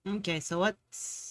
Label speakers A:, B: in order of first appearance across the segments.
A: Okay, so what's...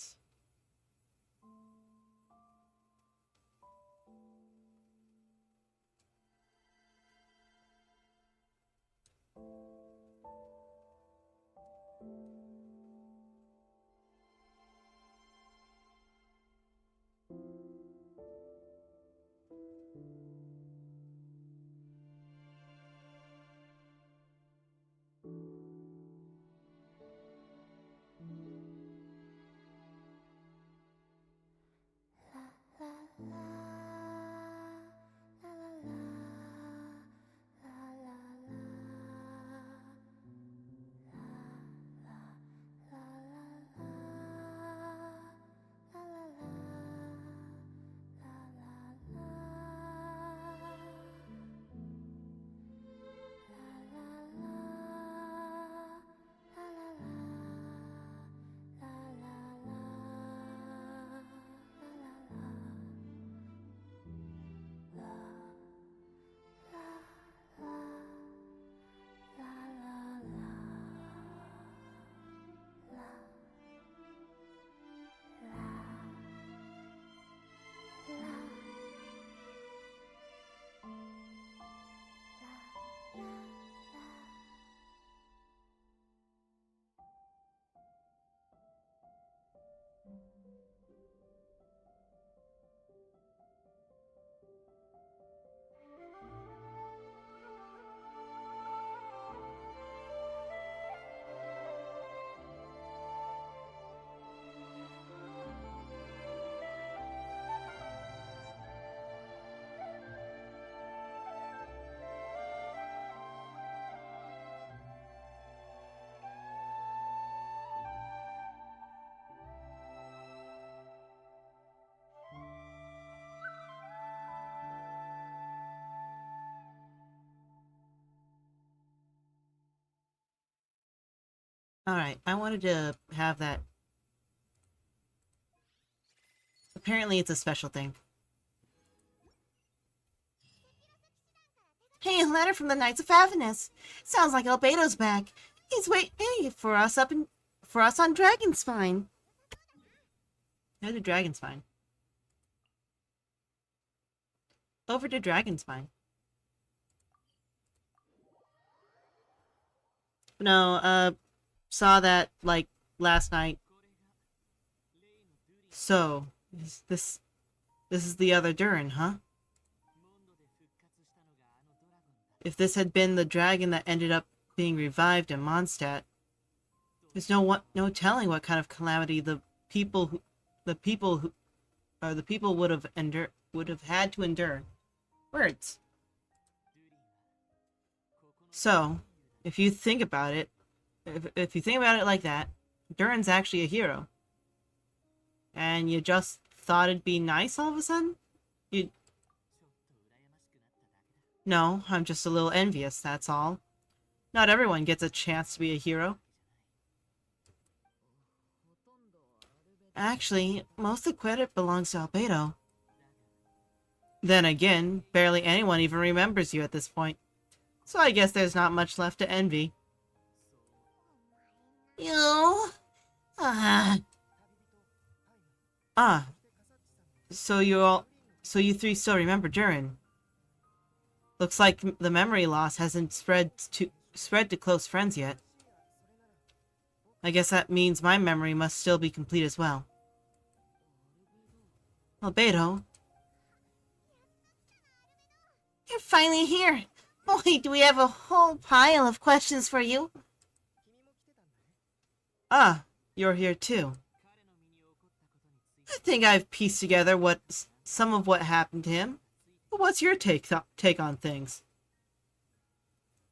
A: Alright, I wanted to have that. Apparently it's a special thing. Hey, a letter from the Knights of Avernus. Sounds like Albedo's back. He's waiting for us for us on Dragonspine. No, to Dragonspine. Over to Dragonspine. No, saw that, like, last night. So, this is the other Durin, huh? If this had been the dragon that ended up being revived in Mondstadt, there's no telling what kind of calamity the people would have had to endure. Words. So, if you think about it, if you think about it like that, Durin's actually a hero. And you just thought it'd be nice all of a sudden? You... No, I'm just a little envious, that's all. Not everyone gets a chance to be a hero. Actually, most of the credit belongs to Albedo. Then again, barely anyone even remembers you at this point. So I guess there's not much left to envy. You? Ah. Ah. So you three still remember Durin. Looks like the memory loss hasn't spread to close friends yet. I guess that means my memory must still be complete as well. Albedo. You're finally here! Boy, do we have a whole pile of questions for you! Ah, you're here too. I think I've pieced together some of what happened to him. But what's your take on things?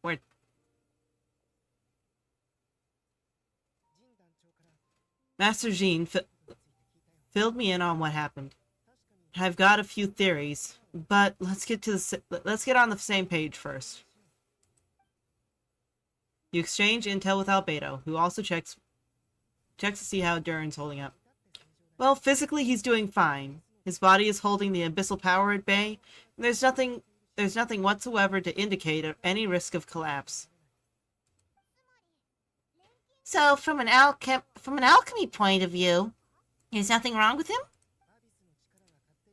A: Where... Master Jean filled me in on what happened. I've got a few theories, but let's get on the same page first. You exchange intel with Albedo, who also checks to see how Durin's holding up. Well, physically he's doing fine. His body is holding the abyssal power at bay, and there's nothing whatsoever to indicate any risk of collapse. So, from an alchemy point of view, there's nothing wrong with him?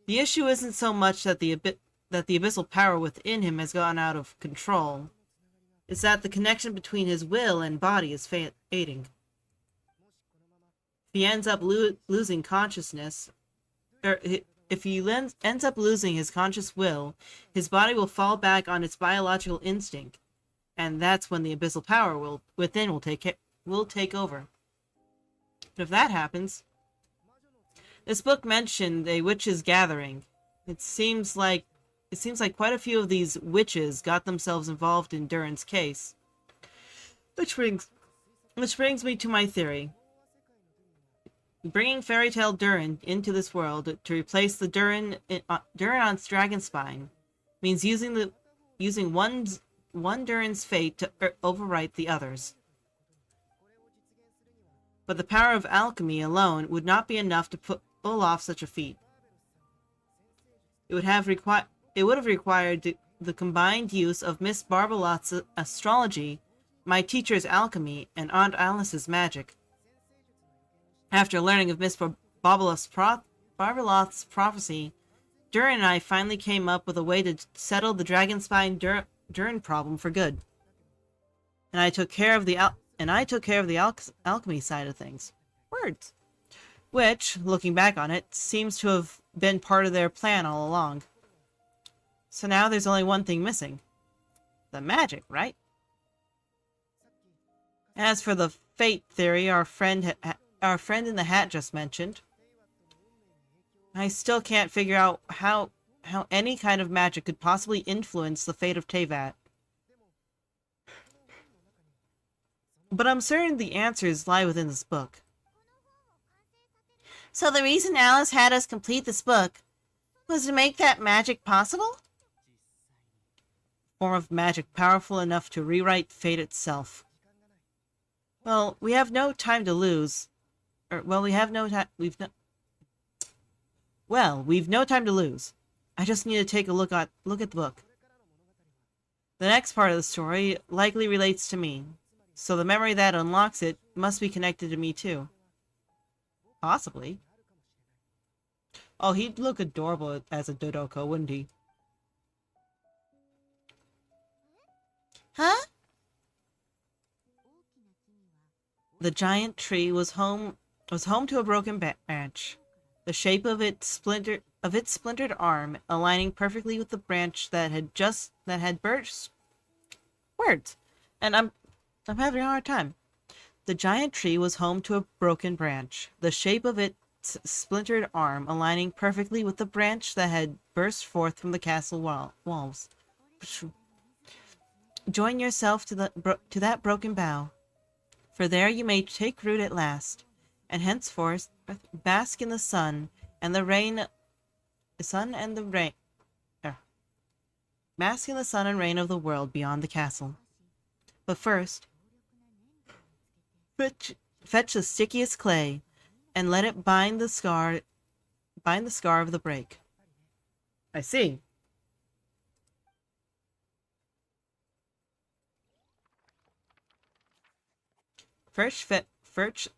A: The issue isn't so much that the abyssal power within him has gone out of control. It's that the connection between his will and body is fading. If he ends up losing consciousness, or if he ends up losing his conscious will, his body will fall back on its biological instinct, and that's when the abyssal power will take over. But if that happens, this book mentioned a witches' gathering. It seems like quite a few of these witches got themselves involved in Durin's case. Which brings me to my theory. Bringing fairy tale Durin into this world to replace the Durin on Dragonspine means using one Durin's fate to overwrite the others. But the power of alchemy alone would not be enough to pull off such a feat. It would have required the combined use of Miss Barbalot's astrology, my teacher's alchemy, and Aunt Alice's magic. After learning of Miss Barbalot's prophecy, Durin and I finally came up with a way to settle the Dragonspine Durin problem for good. And I took care of the alchemy side of things. Words. Which, looking back on it, seems to have been part of their plan all along. So now there's only one thing missing. The magic, right? As for the fate theory our friend in the hat just mentioned, I still can't figure out how any kind of magic could possibly influence the fate of Teyvat. But I'm certain the answers lie within this book. So the reason Alice had us complete this book was to make that magic possible? Form of magic powerful enough to rewrite fate itself. Well, we have no time to lose. We've no time to lose. I just need to take a look at the book. The next part of the story likely relates to me, so the memory that unlocks it must be connected to me too. Possibly. Oh, he'd look adorable as a Dodoko, wouldn't he? Huh? The giant tree was home to a broken branch. The shape of its splintered arm aligning perfectly with the branch that had burst. Words. And I'm having a hard time. The giant tree was home to a broken branch. The shape of its splintered arm aligning perfectly with the branch that had burst forth from the castle walls. Join yourself to that broken bough, for there you may take root at last, and henceforth bask in the sun and the rain. Bask in the sun and rain of the world beyond the castle. But first, fetch the stickiest clay, and let it bind the scar of the break. I see. First fetch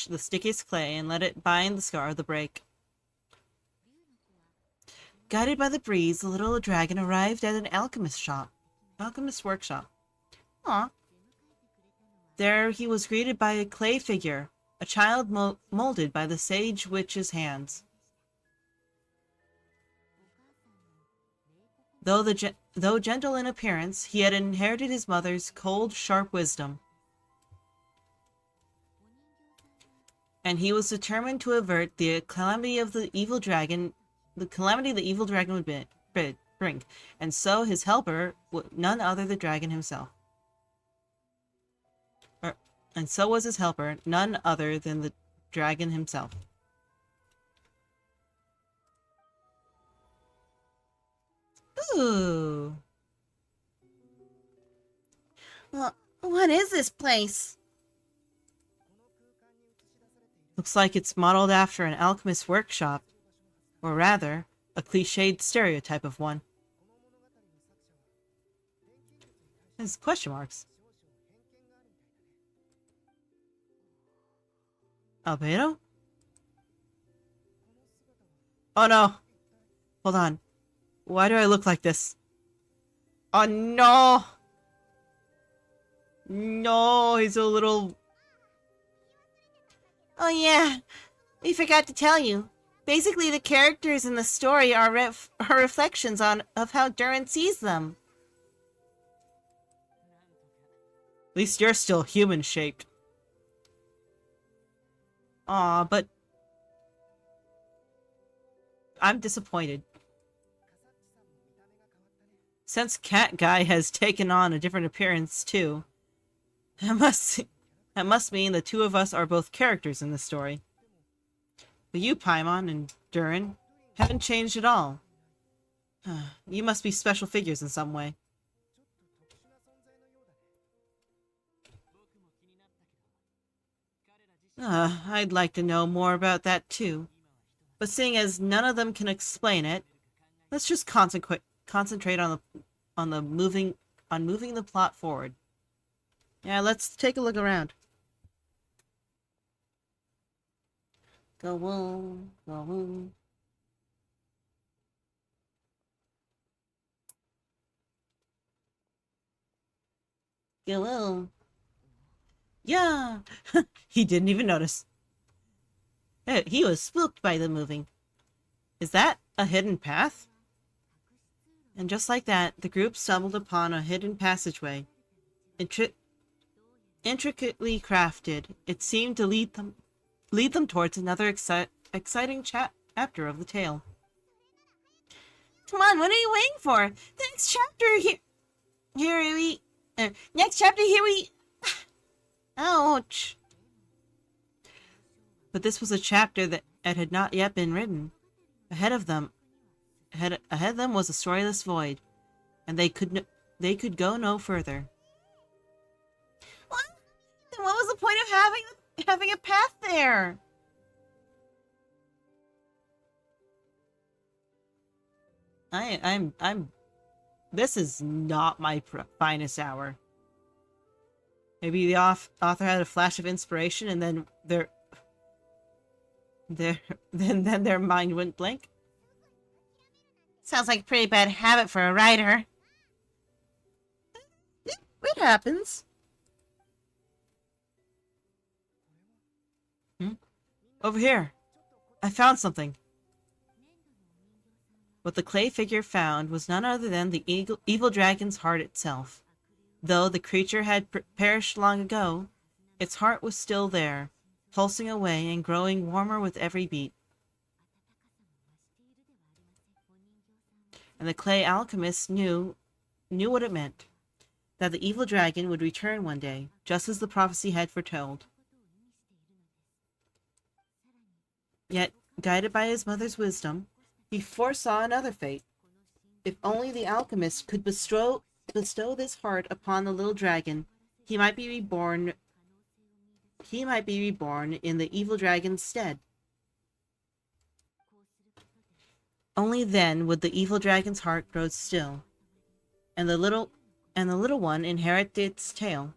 A: the stickiest clay and let it bind the scar of the break. Guided by the breeze, the little dragon arrived at an alchemist's workshop. Aw. There he was greeted by a clay figure, a child molded by the sage witch's hands. Though gentle in appearance, he had inherited his mother's cold, sharp wisdom. And he was determined to avert the calamity the evil dragon would bring. And so his helper, none other than the dragon himself. And so was his helper, none other than the dragon himself. Ooh. Well, what is this place? Looks like it's modeled after an alchemist's workshop. Or rather, a cliched stereotype of one. There's question marks. Albedo? Oh no! Hold on. Why do I look like this? Oh no! No, he's a little... Oh yeah, we forgot to tell you. Basically, the characters in the story are reflections of how Durin sees them. At least you're still human-shaped. Aw, but... I'm disappointed. Since Cat Guy has taken on a different appearance, too, that must mean the two of us are both characters in the story. But you, Paimon, and Durin, haven't changed at all. You must be special figures in some way. I'd like to know more about that too. But seeing as none of them can explain it, let's just concentrate on moving the plot forward. Yeah, let's take a look around. Go on, go on. Go on. Yeah! He didn't even notice. He was spooked by the moving. Is that a hidden path? And just like that, the group stumbled upon a hidden passageway. Intricately crafted, it seemed to lead them towards another exciting chapter of the tale. Come on, what are you waiting for? The next chapter next chapter here we... Ouch. But this was a chapter that had not yet been written. Ahead of them was a storyless void, and they could go no further. What? Then what was the point of having a path there? I'm. This is not my finest hour. Maybe the author had a flash of inspiration, and then their mind went blank. Sounds like a pretty bad habit for a writer. It happens. Over here. I found something. What the clay figure found was none other than the evil dragon's heart itself. Though the creature had perished long ago, its heart was still there, pulsing away and growing warmer with every beat. And the clay alchemist knew what it meant. That the evil dragon would return one day, just as the prophecy had foretold. Yet, guided by his mother's wisdom, he foresaw another fate. If only the alchemist could bestow this heart upon the little dragon, he might be reborn in the evil dragon's stead. Only then would the evil dragon's heart grow still, and the little one inherit its tail.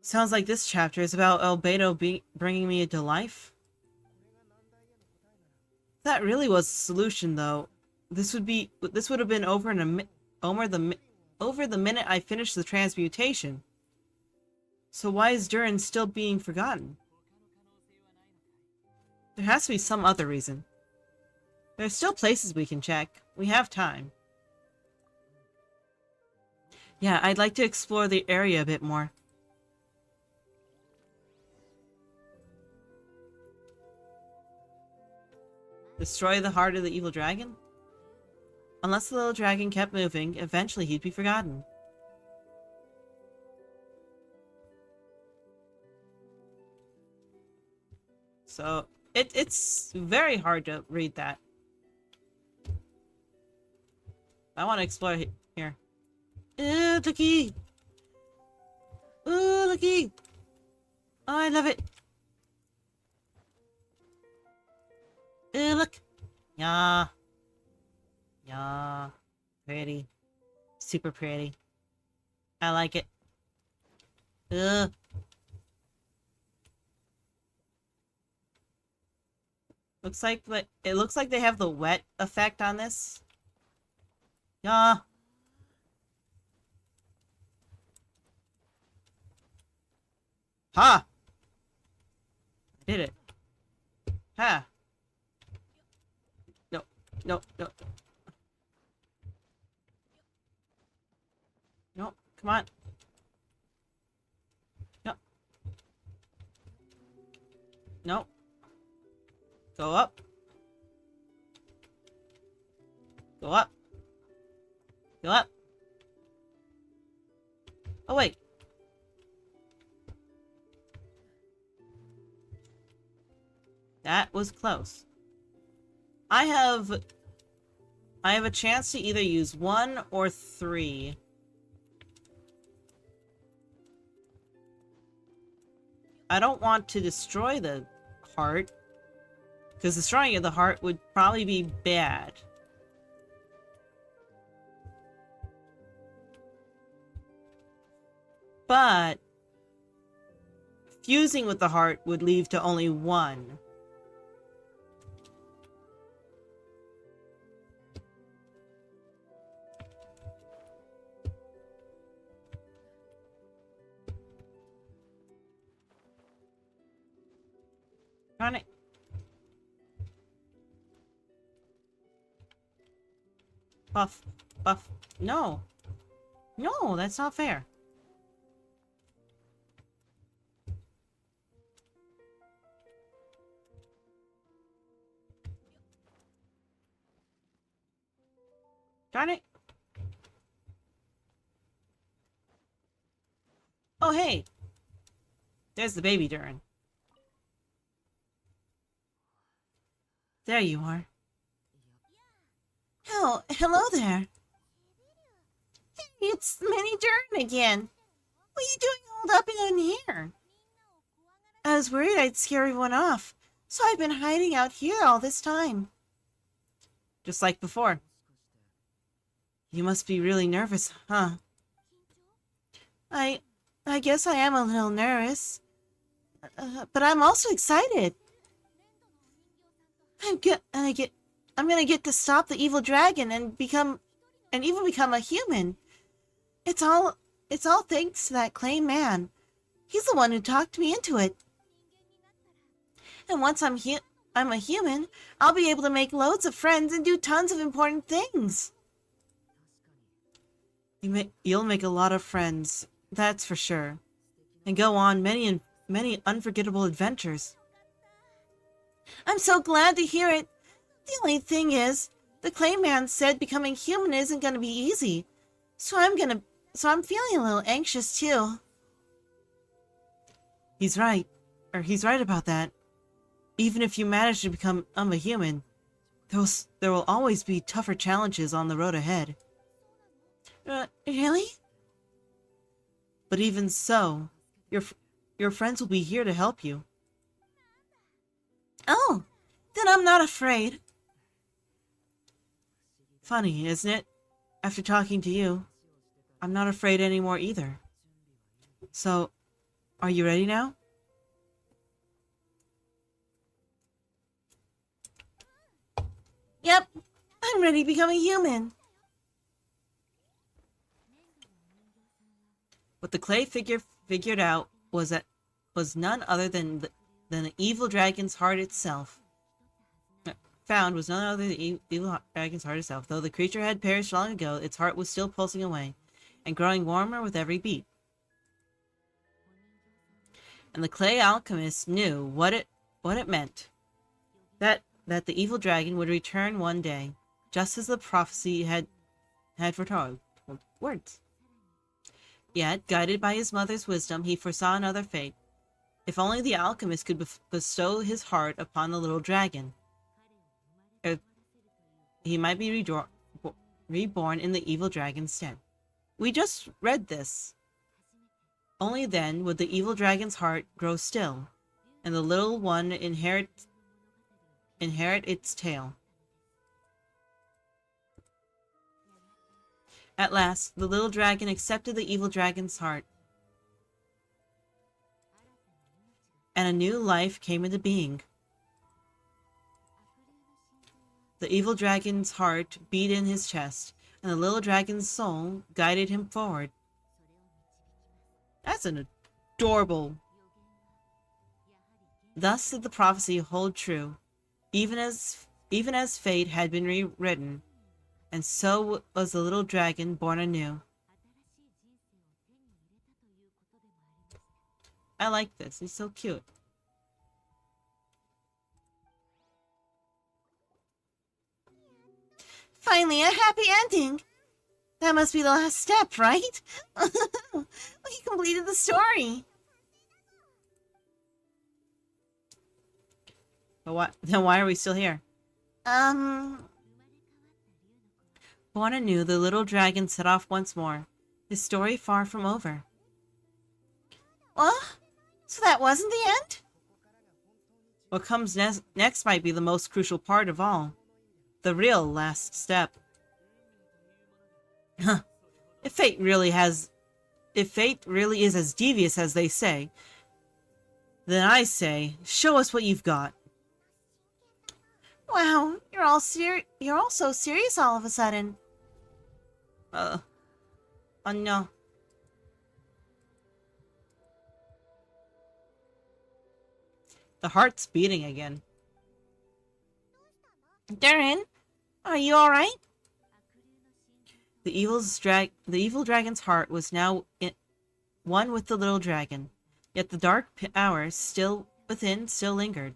A: Sounds like this chapter is about Albedo bringing me to life. That really was the solution, though. This would have been over the minute I finished the transmutation. So why is Durin still being forgotten? There has to be some other reason. There's still places we can check. We have time. Yeah, I'd like to explore the area a bit more. Destroy the heart of the evil dragon? Unless the little dragon kept moving, eventually he'd be forgotten. So, it's very hard to read that. I want to explore here. Ooh, looky! Ooh, looky! Oh, I love it! Ooh, look! Yeah. Yeah. Pretty. Super pretty. I like it. Ugh. It looks like they have the wet effect on this. Yeah. Ha! I did it. Ha! No, no, no, no. Come on. No, no. Go up. Go up. Go up. Oh, wait. That was close. I have... I have a chance to either use 1 or 3. I don't want to destroy the heart, because destroying the heart would probably be bad. But fusing with the heart would lead to only 1. Darn it. Buff. Buff. No. No, that's not fair. Darn it. Oh, hey. There's the baby Durin. There you are. Oh, hello there. Hey, it's Mini Durin again. What are you doing holed up in here? I was worried I'd scare everyone off, so I've been hiding out here all this time. Just like before. You must be really nervous, huh? I guess I am a little nervous. But I'm also excited. I'm gonna get to stop the evil dragon and even become a human. It's all thanks to that clay man. He's the one who talked me into it. And once I'm a human, I'll be able to make loads of friends and do tons of important things. You'll make a lot of friends, that's for sure, and go on many unforgettable adventures. I'm so glad to hear it. The only thing is, the clay man said becoming human isn't going to be easy, so I'm feeling a little anxious too. He's right about that. Even if you manage to become a human, there will always be tougher challenges on the road ahead. Really? But even so, your friends will be here to help you. Oh, then I'm not afraid. Funny, isn't it? After talking to you, I'm not afraid anymore either. So, are you ready now? Yep, I'm ready to become a human. What the clay figured out was none other than the evil dragon's heart itself. Found was none other than the evil dragon's heart itself. Though the creature had perished long ago, its heart was still pulsing away, and growing warmer with every beat. And the clay alchemist knew what it meant. That the evil dragon would return one day, just as the prophecy had foretold. Words. Yet, guided by his mother's wisdom, he foresaw another fate. If only the alchemist could bestow his heart upon the little dragon, he might be reborn in the evil dragon's stead. We just read this. Only then would the evil dragon's heart grow still, and the little one inherit its tale. At last, the little dragon accepted the evil dragon's heart. and a new life came into being. The evil dragon's heart beat in his chest, and the little dragon's soul guided him forward. That's an adorable. Thus did the prophecy hold true, even as fate had been rewritten, and so was the little dragon born anew. I like this. He's so cute. Finally, a happy ending! That must be the last step, right? We completed the story! But then why are we still here? Born anew, the little dragon set off once more, his story far from over. What? So that wasn't the end? What comes next might be the most crucial part of all. The real last step. Huh. If fate really is as devious as they say, then I say, show us what you've got. Wow, you're all so serious all of a sudden. Oh no. The heart's beating again. Durin, are you alright? The evil dragon's heart was now one with the little dragon, yet the dark hours still within still lingered.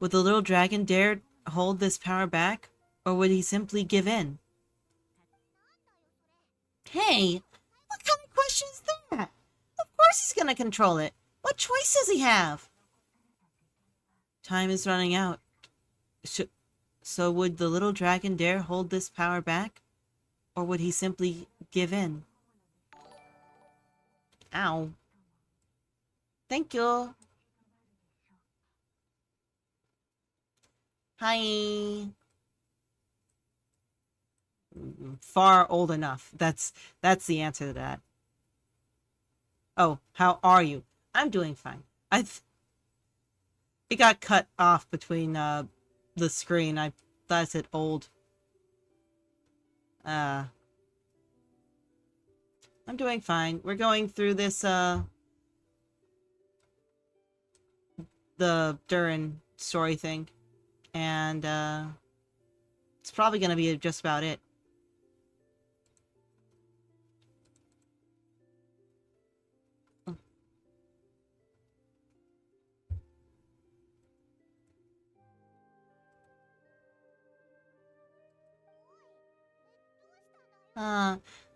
A: Would the little dragon dare hold this power back, or would he simply give in? Hey, what kind of question is that? Of course he's gonna control it. What choice does he have? Time is running out. So would the little dragon dare hold this power back? Or would he simply give in? Ow. Thank you. Hi. Far old enough. That's the answer to that. Oh, how are you? I'm doing fine. It got cut off between the screen. I thought it said old. I'm doing fine. We're going through this the Durin story thing. And it's probably gonna be just about it.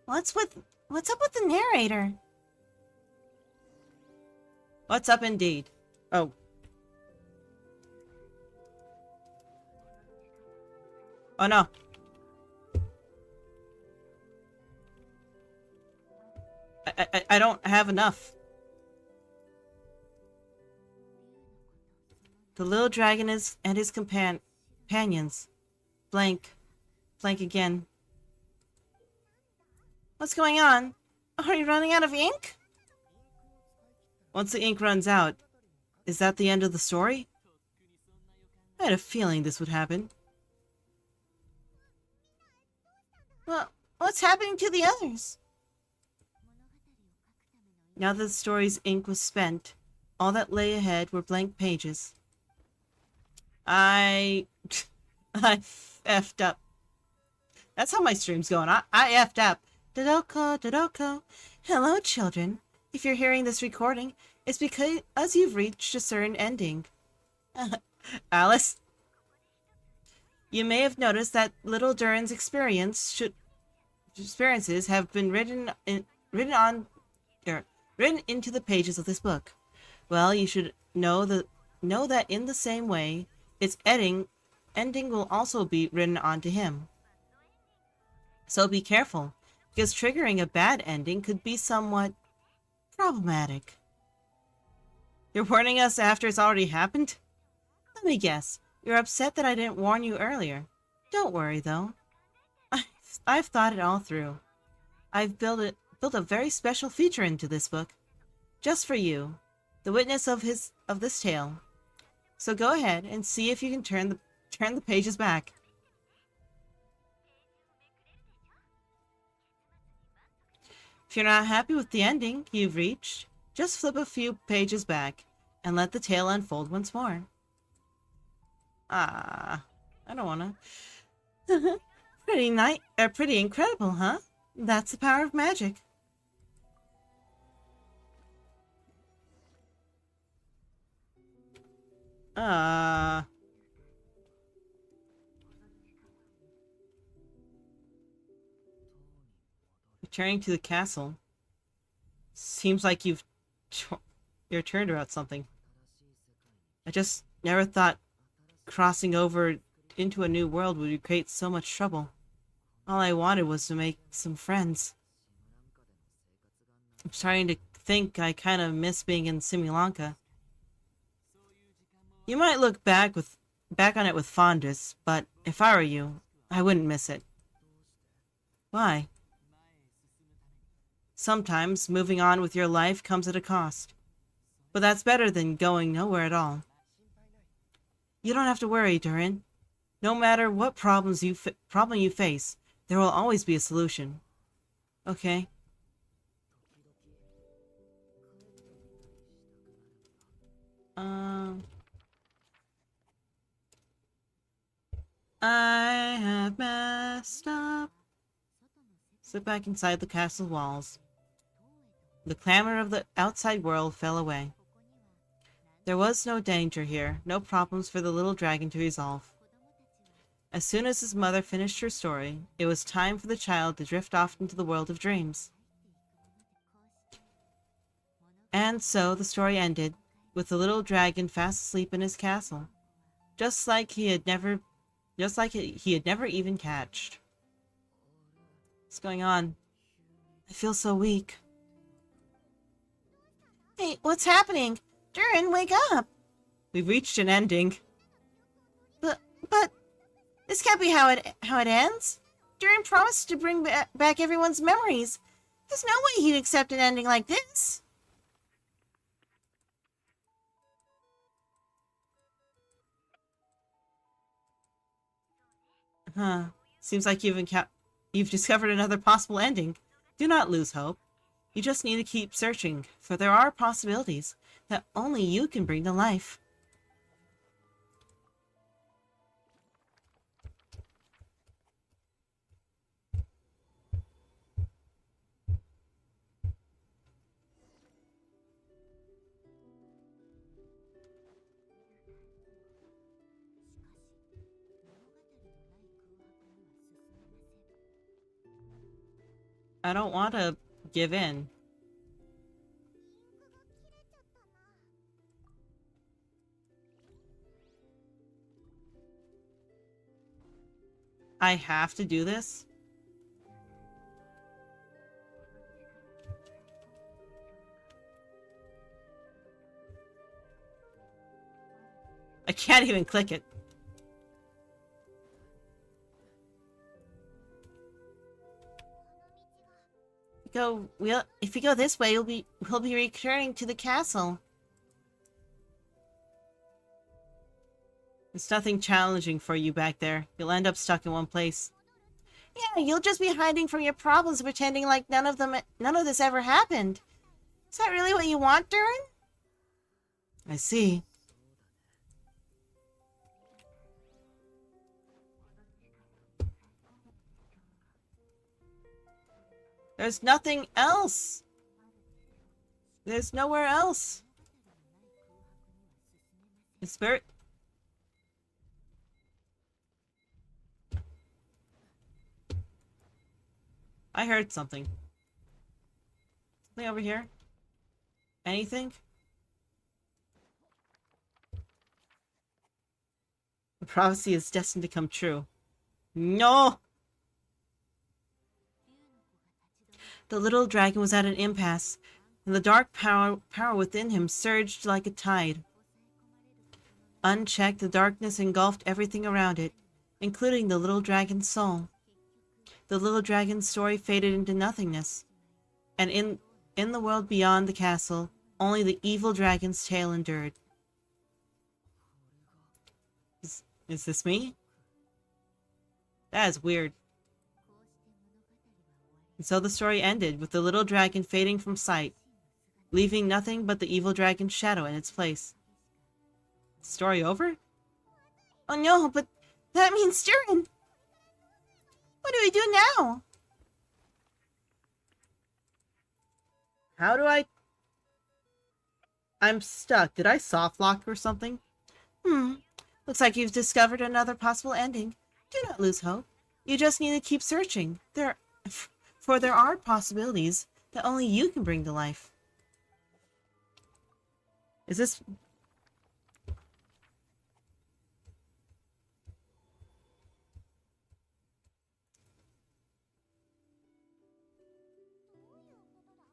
A: What's up with the narrator? What's up indeed? Oh. Oh no. I don't have enough. The little dragon and his companions. Blank again. What's going on? Are you running out of ink? Once the ink runs out, is that the end of the story? I had a feeling this would happen. Well, what's happening to the others? Now that the story's ink was spent, all that lay ahead were blank pages. I effed up. That's how my stream's going. I effed up. Dodoko. Hello, children. If you're hearing this recording, it's because you've reached a certain ending. Alice? You may have noticed that little Durin's experiences have been written into the pages of this book. Well, you should know that in the same way, its ending will also be written onto him. So be careful, because triggering a bad ending could be somewhat problematic. You're warning us after it's already happened? Let me guess. You're upset that I didn't warn you earlier. Don't worry, though. I've thought it all through. I've built a very special feature into this book. Just for you. the witness of this tale. So go ahead and see if you can turn the pages back. If you're not happy with the ending you've reached, just flip a few pages back and let the tale unfold once more. Ah, I don't wanna. Pretty incredible, huh? That's the power of magic. Uh... Returning to the castle. Seems like you're turned about something. I just never thought crossing over into a new world would create so much trouble. All I wanted was to make some friends. I'm starting to think I kind of miss being in Simulanka. You might look back on it with fondness, but if I were you, I wouldn't miss it. Why? Sometimes moving on with your life comes at a cost. But that's better than going nowhere at all. You don't have to worry, Durin. No matter what problem you face, there will always be a solution. Okay? I have messed up. Sit back inside the castle walls. The clamor of the outside world fell away. There was no danger here, no problems for the little dragon to resolve. As soon as his mother finished her story, it was time for the child to drift off into the world of dreams. And so the story ended, with the little dragon fast asleep in his castle, just like he had never even catched. What's going on? I feel so weak. Hey, what's happening? Durin, wake up! We've reached an ending. But this can't be how it ends. Durin promised to bring back everyone's memories. There's no way he'd accept an ending like this. Huh. Seems like you've discovered another possible ending. Do not lose hope. You just need to keep searching, for there are possibilities that only you can bring to life. I don't want to give in. I have to do this? I can't even click it. If we go this way, we'll be returning to the castle. It's nothing challenging for you back there. You'll end up stuck in one place. Yeah, you'll just be hiding from your problems, pretending like none of this ever happened. Is that really what you want, Durin? I see. There's nothing else. There's nowhere else. The spirit. I heard something. Something over here? Anything? The prophecy is destined to come true. No! The little dragon was at an impasse, and the dark power within him surged like a tide. Unchecked, the darkness engulfed everything around it, including the little dragon's soul. The little dragon's story faded into nothingness, and in the world beyond the castle, only the evil dragon's tail endured. Is this me? That is weird. And so the story ended, with the little dragon fading from sight, leaving nothing but the evil dragon's shadow in its place. Story over?
B: Oh no, but that means Durin! What do we do now?
A: How do I... I'm stuck. Did I softlock or something?
B: Looks like you've discovered another possible ending. Do not lose hope. You just need to keep searching. For there are possibilities that only you can bring to life.
A: Is this...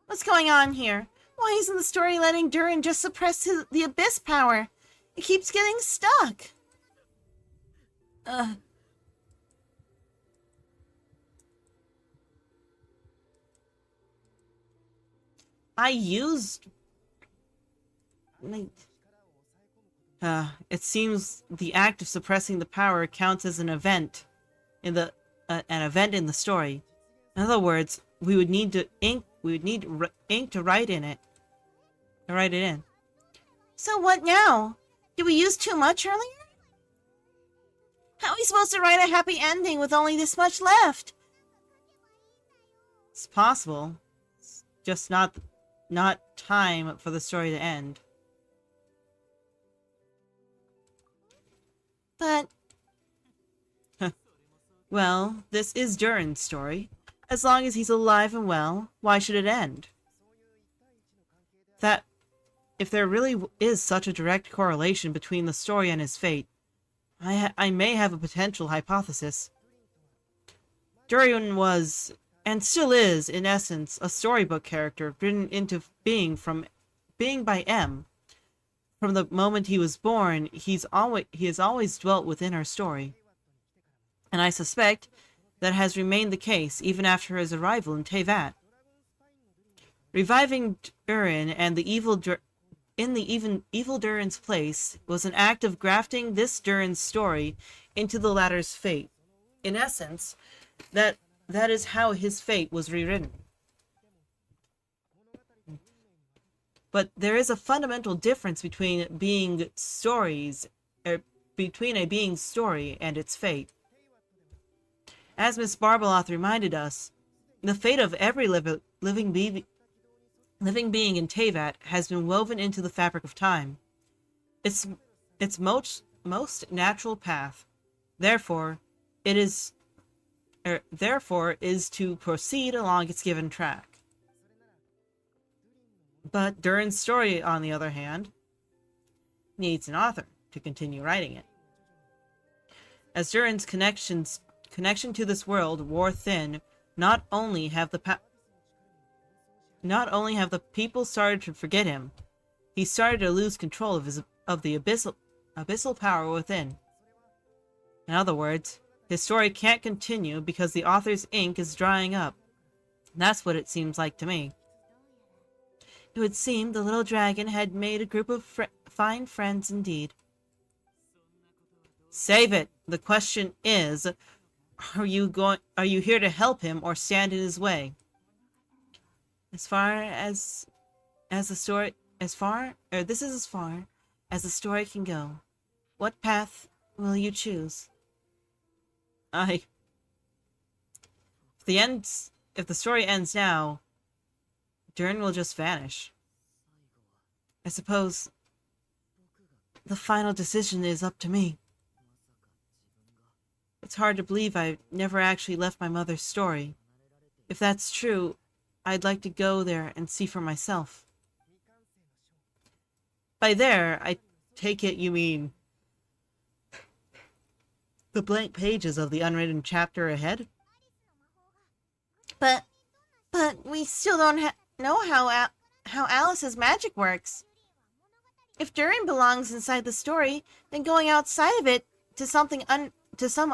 B: What's going on here? Why isn't the story letting Durin just suppress the abyss power? It keeps getting stuck.
A: I used... it seems the act of suppressing the power counts as an event in the story. In other words, we would need ink to write it in.
B: So what now? Did we use too much earlier? How are we supposed to write a happy ending with only this much left?
A: It's possible. It's just not time for the story to end.
B: But...
A: Well, this is Durin's story. As long as he's alive and well, why should it end? That if there really is such a direct correlation between the story and his fate, I may have a potential hypothesis. Durin was, and still is, in essence, a storybook character written into being by M. From the moment he was born, he has always dwelt within her story. And I suspect that has remained the case even after his arrival in Teyvat. Reviving Durin and the evil Durin's place was an act of grafting this Durin's story into the latter's fate. In essence, that is how his fate was rewritten. But there is a fundamental difference between a being's story and its fate. As Miss Barbeloth reminded us, the fate of every living being in Teyvat has been woven into the fabric of time. Its most natural path, therefore, is to proceed along its given track. But Durin's story, on the other hand, needs an author to continue writing it. As Durin's connection to this world wore thin, not only have the people started to forget him, he started to lose control of the abyssal power within. In other words, his story can't continue because the author's ink is drying up. That's what it seems like to me. It would seem the little dragon had made a group of fine friends indeed. Save it. The question is, are you here to help him or stand in his way? This is as far as the story can go. What path will you choose? If the story ends now, Durin will just vanish. I suppose the final decision is up to me. It's hard to believe I never actually left my mother's story. If that's true, I'd like to go there and see for myself. By there, I take it you mean the blank pages of the unwritten chapter ahead?
B: But we still don't know how Alice's magic works. If Durin belongs inside the story, then going outside of it to some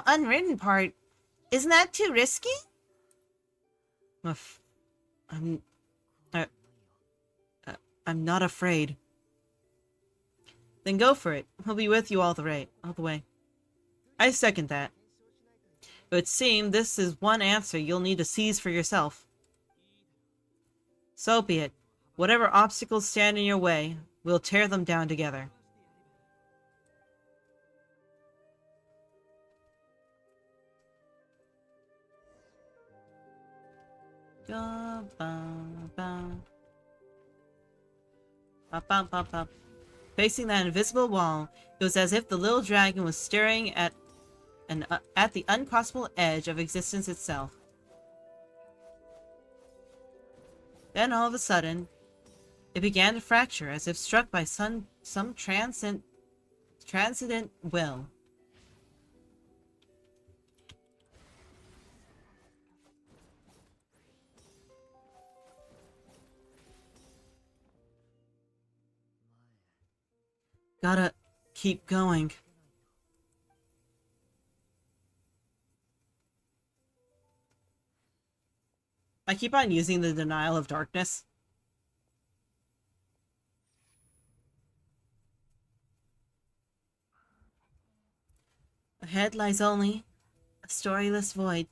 B: unwritten part, isn't that too risky?
A: I'm not afraid. Then go for it. He'll be with you all the way. I second that. It would seem this is one answer you'll need to seize for yourself. So be it. Whatever obstacles stand in your way, we'll tear them down together. Facing that invisible wall, it was as if the little dragon was staring at the uncrossable edge of existence itself. Then all of a sudden, it began to fracture as if struck by some transcendent will. Gotta keep going. I keep on using the denial of darkness. Ahead lies only a storyless void.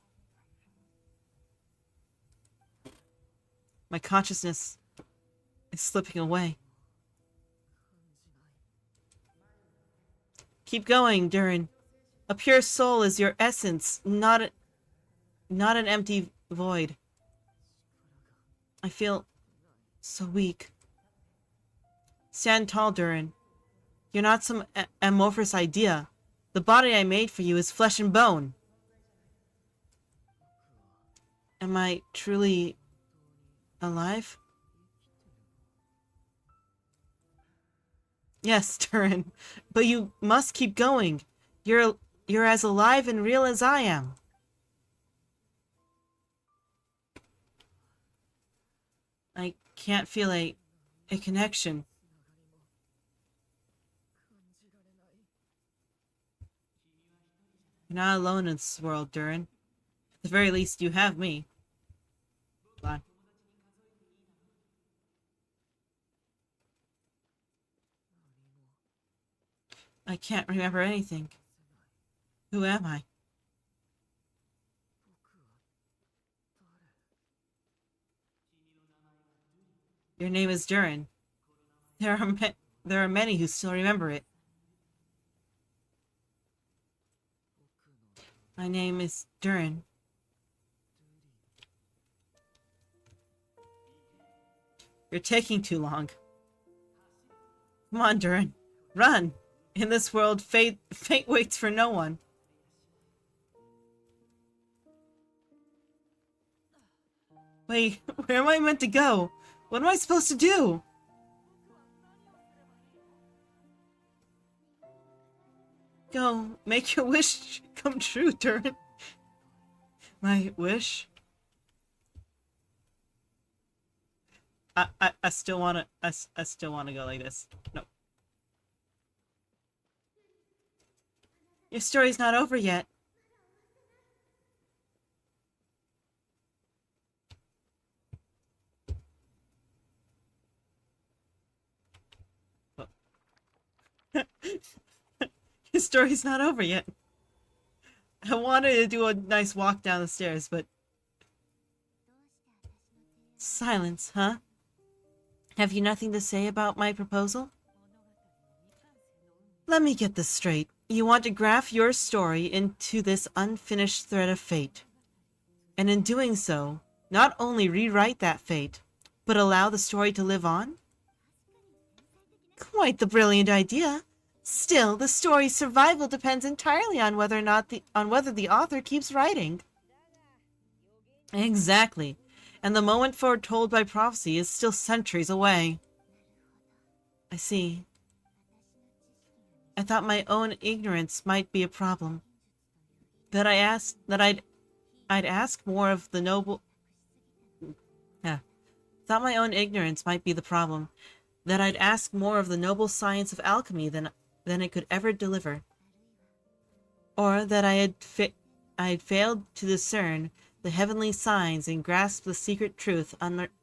A: My consciousness is slipping away. Keep going, Durin. A pure soul is your essence, not an empty void. I feel so weak. Stand tall, Durin. You're not some amorphous idea. The body I made for you is flesh and bone. Am I truly alive? Yes, Durin, but you must keep going. You're as alive and real as I am. I can't feel a connection. You're not alone in this world, Durin. At the very least, you have me. Bye. I can't remember anything. Who am I? Your name is Durin. There are many who still remember it. My name is Durin. You're taking too long. Come on, Durin. Run! In this world, fate waits for no one. Wait, where am I meant to go? What am I supposed to do? Go, make your wish come true, Durin. My wish? I still wanna go like this. No. Your story's not over yet. Oh. Your story's not over yet. I wanted to do a nice walk down the stairs, but... Silence, huh? Have you nothing to say about my proposal? Let me get this straight. You want to graft your story into this unfinished thread of fate. And in doing so, not only rewrite that fate, but allow the story to live on? Quite the brilliant idea. Still, the story's survival depends entirely on whether the author keeps writing. Exactly. And the moment foretold by prophecy is still centuries away. I see. I thought my own ignorance might be a problem. I'd ask more of the noble... Yeah. Thought my own ignorance might be the problem. That I'd ask more of the noble science of alchemy than it could ever deliver. Or that I had failed to discern the heavenly signs and grasp the secret truth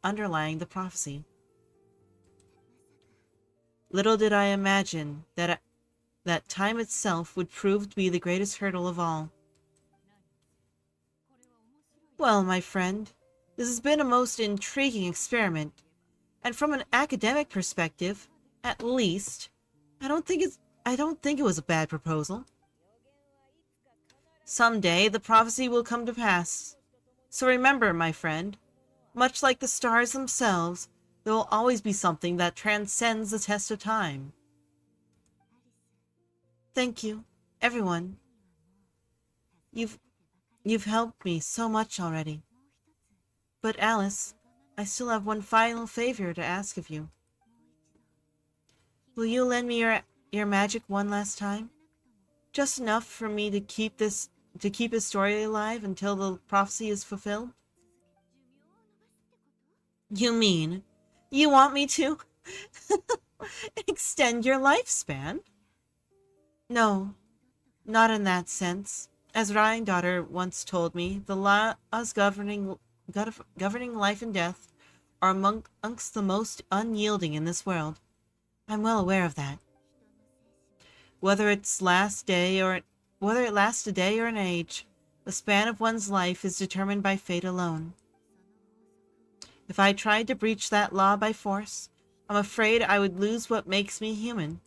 A: underlying the prophecy. Little did I imagine that time itself would prove to be the greatest hurdle of all. Well, my friend, this has been a most intriguing experiment, and from an academic perspective, at least, I don't think it was a bad proposal. Someday the prophecy will come to pass. So remember, my friend, much like the stars themselves, there will always be something that transcends the test of time. Thank you, everyone. You've helped me so much already. But Alice, I still have one final favor to ask of you. Will you lend me your magic one last time? Just enough for me to keep his story alive until the prophecy is fulfilled? You mean you want me to extend your lifespan? No, not in that sense. As Daughter once told me, the laws governing life and death are amongst the most unyielding in this world. I'm well aware of that. Whether it lasts a day or an age, the span of one's life is determined by fate alone. If I tried to breach that law by force, I'm afraid I would lose what makes me human.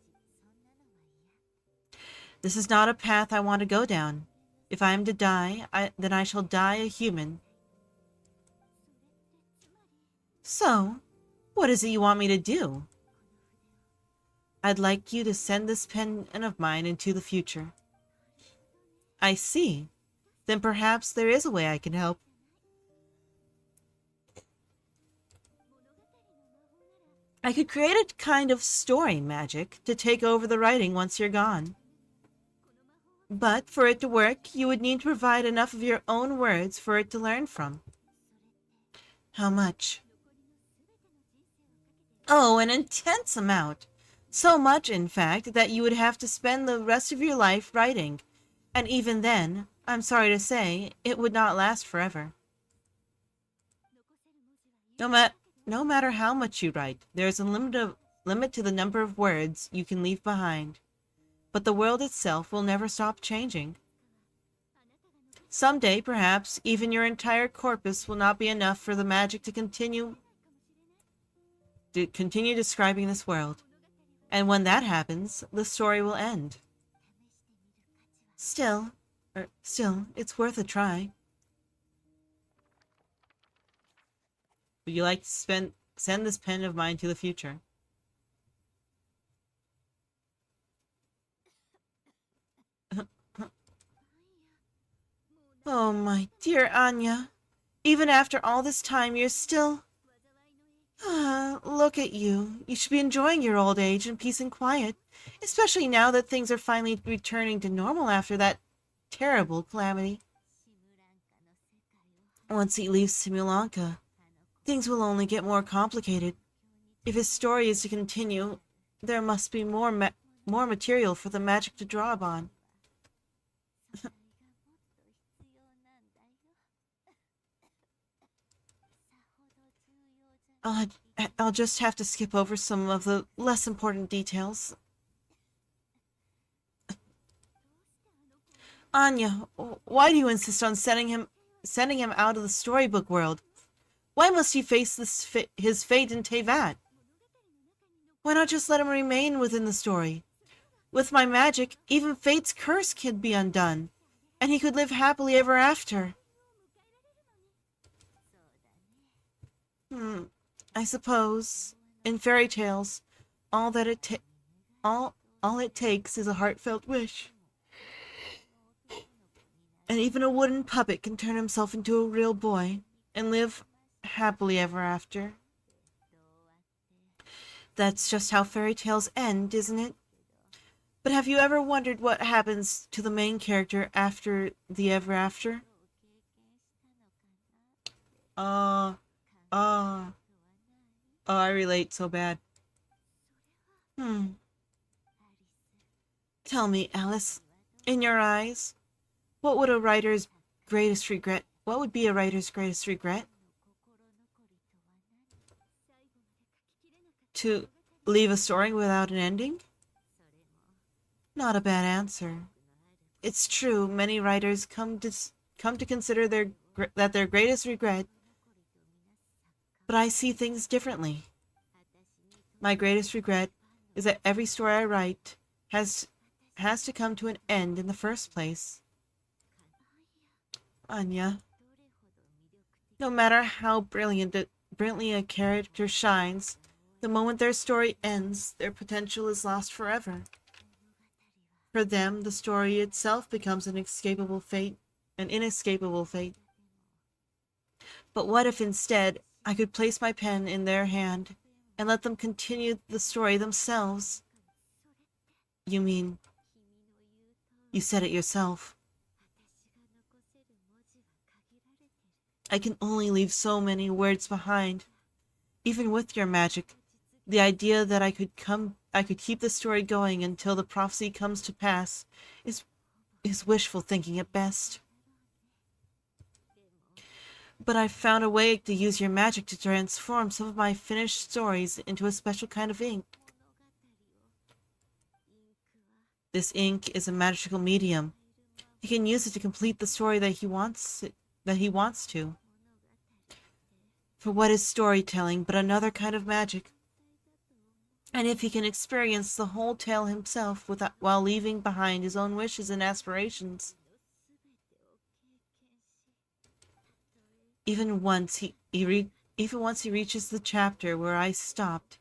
A: This is not a path I want to go down. If I am to die, then I shall die a human. So, what is it you want me to do? I'd like you to send this pen of mine into the future. I see. Then perhaps there is a way I can help. I could create a kind of story magic to take over the writing once you're gone. But for it to work, you would need to provide enough of your own words for it to learn from. How much? Oh, an intense amount. So much, in fact, that you would have to spend the rest of your life writing. And even then, I'm sorry to say, it would not last forever. No matter how much you write, there is a limit to the number of words you can leave behind. But the world itself will never stop changing. Someday, perhaps, even your entire corpus will not be enough for the magic to continue describing this world. And when that happens, the story will end. Still, it's worth a try. Would you like to send this pen of mine to the future? Oh, my dear Anya. Even after all this time, you're still... Look at you. You should be enjoying your old age in peace and quiet, especially now that things are finally returning to normal after that terrible calamity. Once he leaves Simulanka, things will only get more complicated. If his story is to continue, there must be more material for the magic to draw upon. I'll just have to skip over some of the less important details. Anya, why do you insist on sending him out of the storybook world? Why must he face his fate in Tevat? Why not just let him remain within the story? With my magic, even fate's curse could be undone, and he could live happily ever after. I suppose, in fairy tales, all it takes is a heartfelt wish. And even a wooden puppet can turn himself into a real boy and live happily ever after. That's just how fairy tales end, isn't it? But have you ever wondered what happens to the main character after the ever after? Oh, I relate so bad. Tell me, Alice, in your eyes, what would be a writer's greatest regret? To Leave a story without an ending? Not a bad answer. It's true, many writers come to consider that their greatest regret, but I see things differently. My greatest regret is that every story I write has to come to an end in the first place. Anya, no matter how brilliantly a character shines, the moment their story ends, their potential is lost forever. For them, the story itself becomes an inescapable fate. But what if instead I could place my pen in their hand and let them continue the story themselves? You mean, you said it yourself. I can only leave so many words behind. Even with your magic, the idea that I could keep the story going until the prophecy comes to pass is wishful thinking at best. But I've found a way to use your magic to transform some of my finished stories into a special kind of ink. This ink is a magical medium. He can use it to complete the story that he wants to. For what is storytelling but another kind of magic? And if he can experience the whole tale himself while leaving behind his own wishes and aspirations, even once he reaches the chapter where I stopped,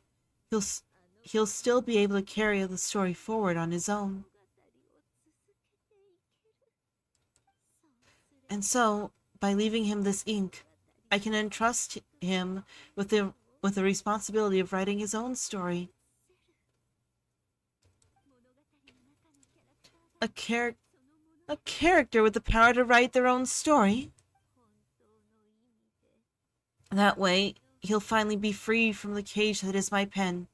A: he'll still be able to carry the story forward on his own. And so, by leaving him this ink, I can entrust him with the responsibility of writing his own story. A character with the power to write their own story? That way, he'll finally be free from the cage that is my pen.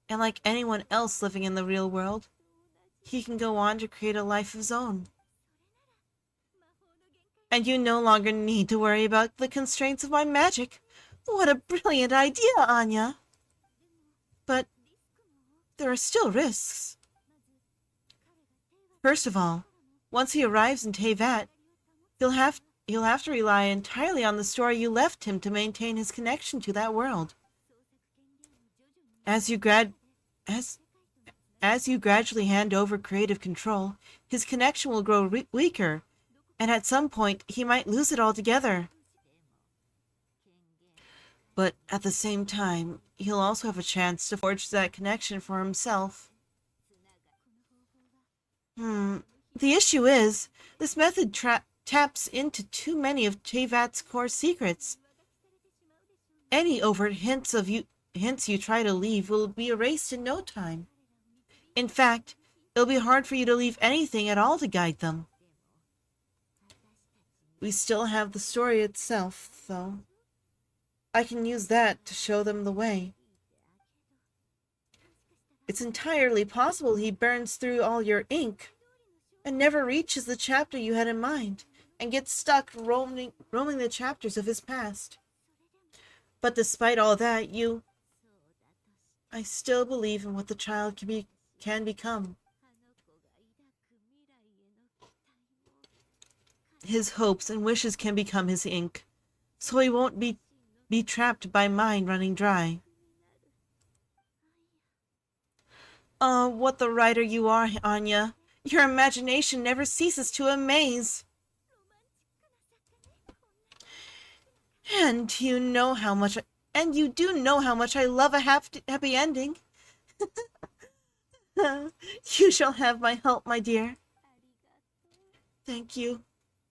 A: And like anyone else living in the real world, he can go on to create a life of his own. And you no longer need to worry about the constraints of my magic. What a brilliant idea, Anya! But there are still risks. First of all, once he arrives in Teyvat, he'll have to rely entirely on the story you left him to maintain his connection to that world. As you gradually hand over creative control, his connection will grow weaker, and at some point he might lose it altogether. But at the same time, he'll also have a chance to forge that connection for himself. The issue is, this method taps into too many of Teyvat's core secrets. Any overt hints you try to leave will be erased in no time. In fact, it'll be hard for you to leave anything at all to guide them. We still have the story itself, though. I can use that to show them the way. It's entirely possible he burns through all your ink and never reaches the chapter you had in mind and gets stuck roaming the chapters of his past. But despite all that, I still believe in what the child can become. His hopes and wishes can become his ink, so he won't be trapped by mine running dry. Oh, what the writer you are, Anya. Your imagination never ceases to amaze. And you do know how much I love a happy ending. You shall have my help, my dear. Thank you,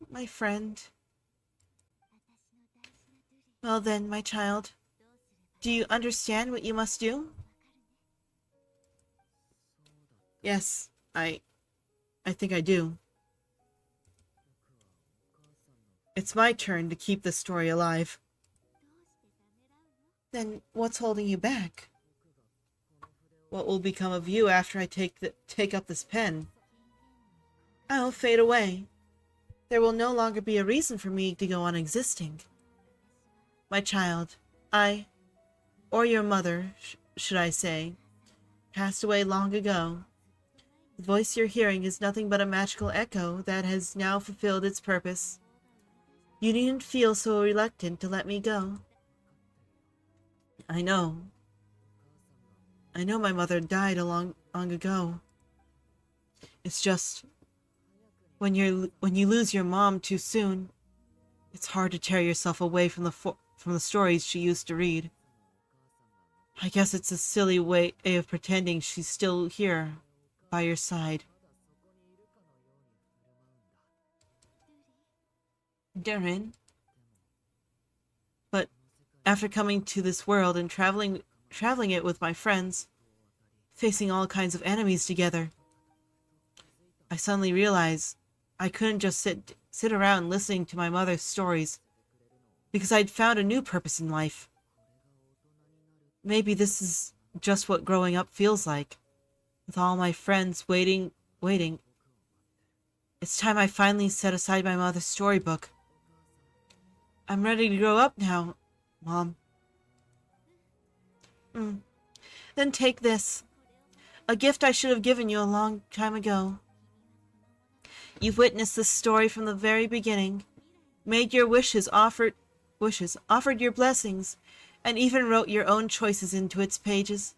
A: my friend. Well then, my child, do you understand what you must do? Yes, I think I do. It's my turn to keep this story alive. Then what's holding you back? What will become of you after I take up this pen? I'll fade away. There will no longer be a reason for me to go on existing. My child, or your mother, should I say, passed away long ago. The voice you're hearing is nothing but a magical echo that has now fulfilled its purpose. You needn't feel so reluctant to let me go. I know. I know my mother died long ago. It's just when you lose your mom too soon, it's hard to tear yourself away from the stories she used to read. I guess it's a silly way of pretending she's still here by your side. Durin. But after coming to this world and traveling it with my friends, facing all kinds of enemies together, I suddenly realized I couldn't just sit around listening to my mother's stories, because I'd found a new purpose in life. Maybe this is just what growing up feels like, with all my friends waiting. It's time I finally set aside my mother's storybook. I'm ready to grow up now, Mom. Then take this. A gift I should have given you a long time ago. You've witnessed this story from the very beginning, made your wishes, offered your blessings, and even wrote your own choices into its pages.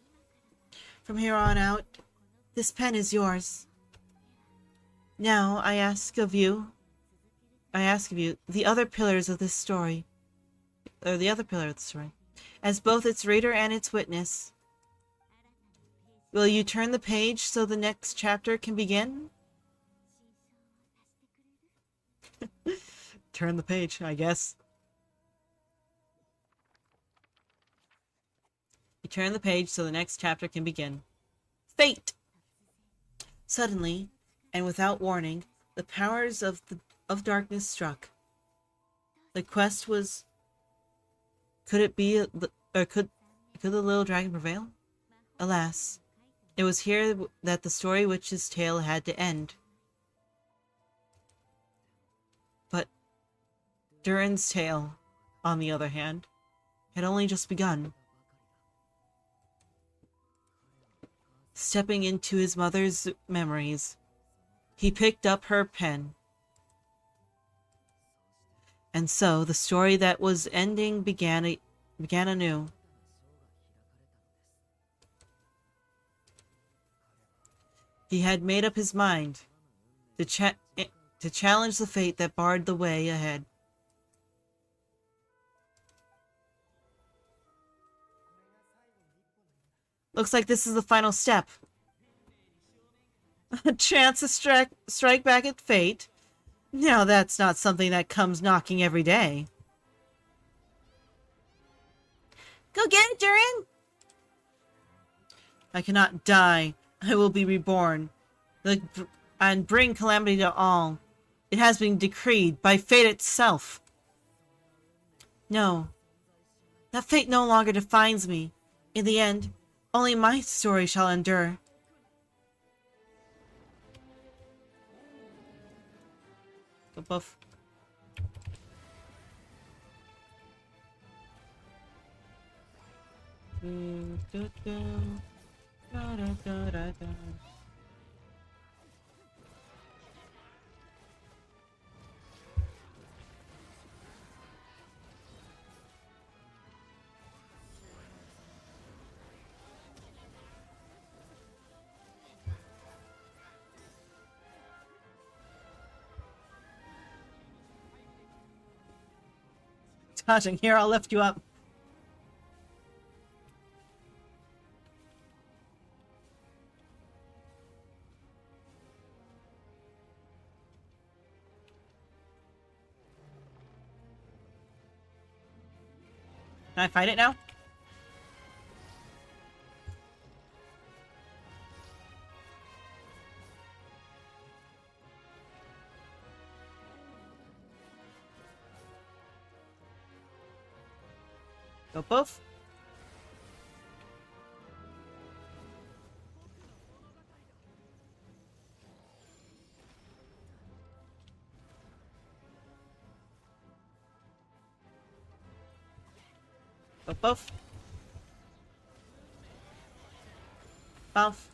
A: From here on out, this pen is yours. Now I ask of you the other pillars of this story, or the other pillar of the story, as both its reader and its witness. Will you turn the page so the next chapter can begin? Turn the page, I guess. You turn the page so the next chapter can begin. Fate! Suddenly, and without warning, the powers of darkness struck. The quest was... Could it be... Or could the little dragon prevail? Alas, it was here that the story witch's tale had to end. But Durin's tale, on the other hand, had only just begun. Stepping into his mother's memories, he picked up her pen. And so the story that was ending began anew. He had made up his mind to challenge the fate that barred the way ahead. Looks like this is the final step. A chance to strike back at fate? Now that's not something that comes knocking every day.
B: Go get it, Durin!
A: I cannot die. I will be reborn. And bring calamity to all. It has been decreed by fate itself. No. That fate no longer defines me. In the end, only my story shall endure. Go buff. Dodging here, I'll lift you up. Can I fight it now? Go both. Go both. Buff.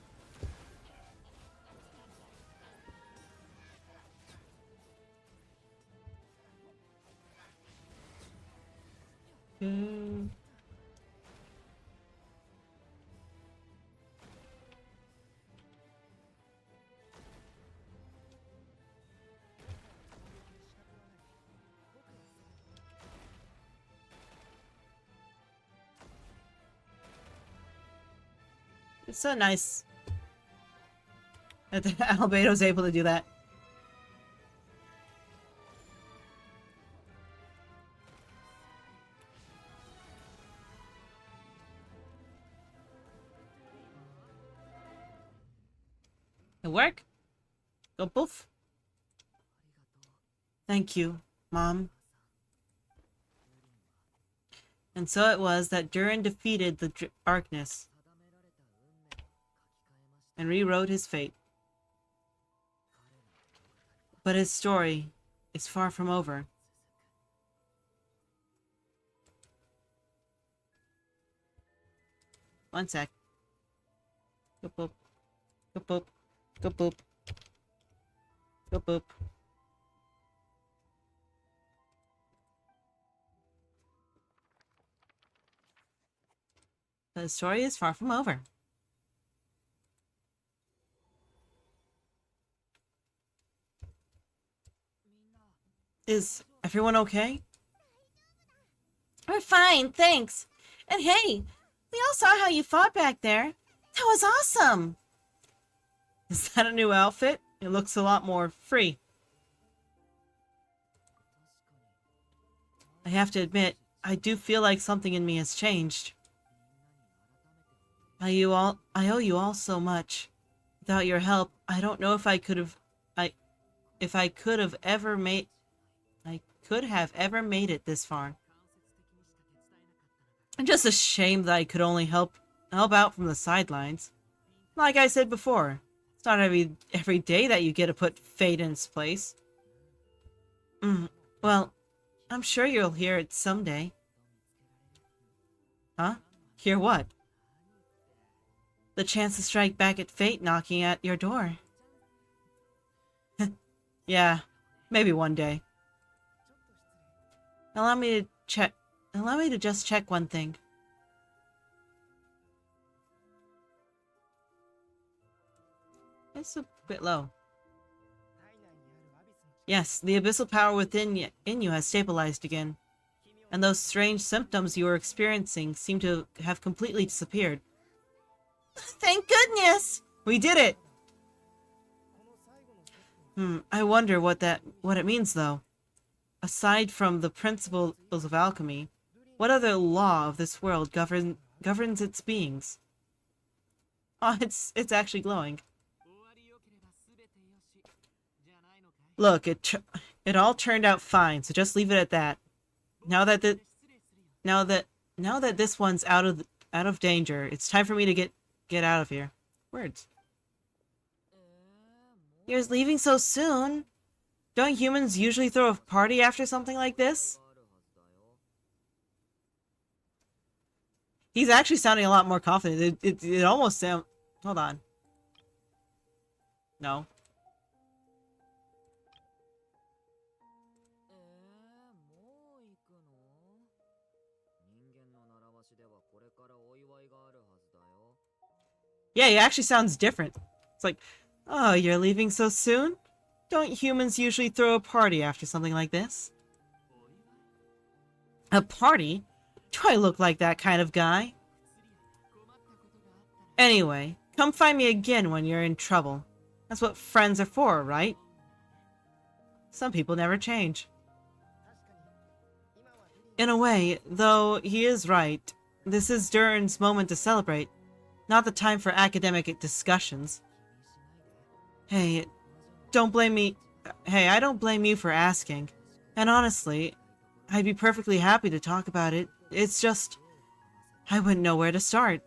A: Hmm. It's so nice that Albedo's able to do that. It work? Go poof. Thank you, Mom. And so it was that Durin defeated the darkness and rewrote his fate. But his story is far from over. One sec. Go boop. Go boop. Go boop. Go boop. The story is far from over. Is everyone okay?
B: We're fine, thanks. And hey, we all saw how you fought back there. That was awesome.
A: Is that a new outfit? It looks a lot more free. I have to admit, I do feel like something in me has changed. I owe you all so much. Without your help, I don't know if I could have ever made it this far. I'm just ashamed that I could only help out from the sidelines. Like I said before, it's not every day that you get to put fate in its place. Well, I'm sure you'll hear it someday. Huh? Hear what? The chance to strike back at fate knocking at your door. Yeah, maybe one day. Allow me to just check one thing. It's a bit low. Yes, the abyssal power within you has stabilized again. And those strange symptoms you were experiencing seem to have completely disappeared.
B: Thank goodness!
A: We did it! I wonder what it means though. Aside from the principles of alchemy, what other law of this world governs its beings? Oh, it's actually glowing. Look, it all turned out fine, so just leave it at that. Now that this one's out of danger, it's time for me to get out of here. Words.
B: You're leaving so soon.
A: Don't humans usually throw a party after something like this? He's actually sounding a lot more confident. It almost sounds... Hold on. No. Yeah, he actually sounds different. It's like, oh, you're leaving so soon? Don't humans usually throw a party after something like this? A party? Do I look like that kind of guy? Anyway, come find me again when you're in trouble. That's what friends are for, right? Some people never change. In a way, though he is right, this is Durin's moment to celebrate, not the time for academic discussions. Hey, don't blame me. Hey, I don't blame you for asking. And honestly, I'd be perfectly happy to talk about it. It's just, I wouldn't know where to start.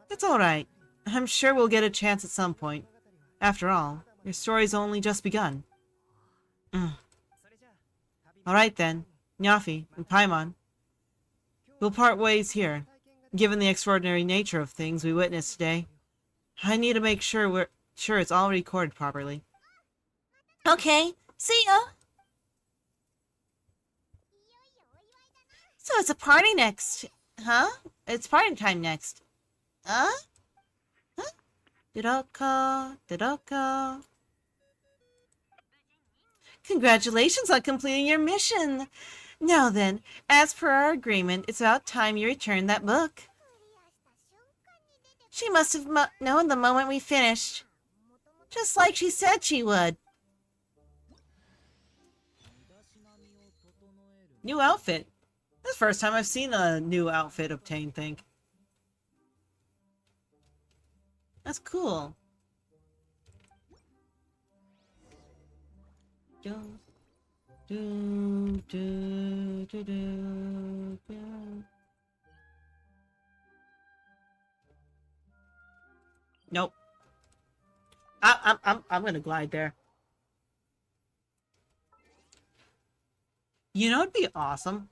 A: It's alright. I'm sure we'll get a chance at some point. After all, your story's only just begun. Alright then, Nyafi and Paimon. We'll part ways here. Given the extraordinary nature of things we witnessed today, I need to make sure it's all recorded properly.
B: Okay, see ya! So it's a party next, huh? It's party time next. Huh? Didoko. Congratulations on completing your mission! Now then, as per our agreement, it's about time you return that book. She must have known the moment we finished. Just like she said she would.
A: New outfit. That's the first time I've seen a new outfit obtained, think. That's cool. Nope. I'm gonna glide there. You know, it'd be awesome.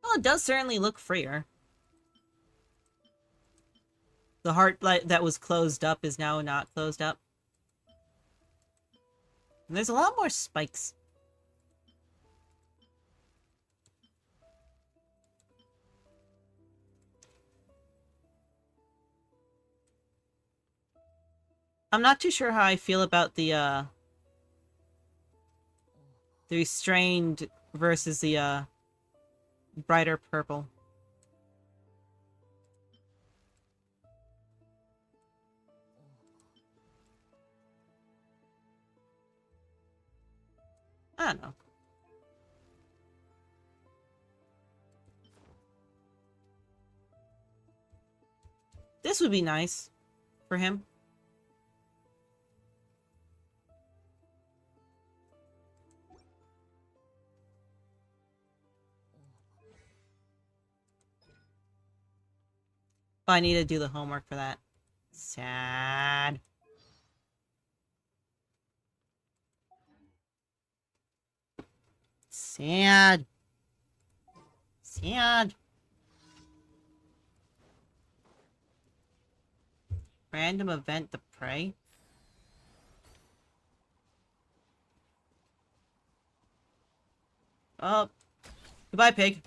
A: Well, it does certainly look freer. The heart that was closed up is now not closed up. And there's a lot more spikes. I'm not too sure how I feel about the restrained versus the brighter purple. I don't know. This would be nice for him. Oh, I need to do the homework for that. Sad. Sad. Sad. Random event to pray. Oh. Goodbye, pig.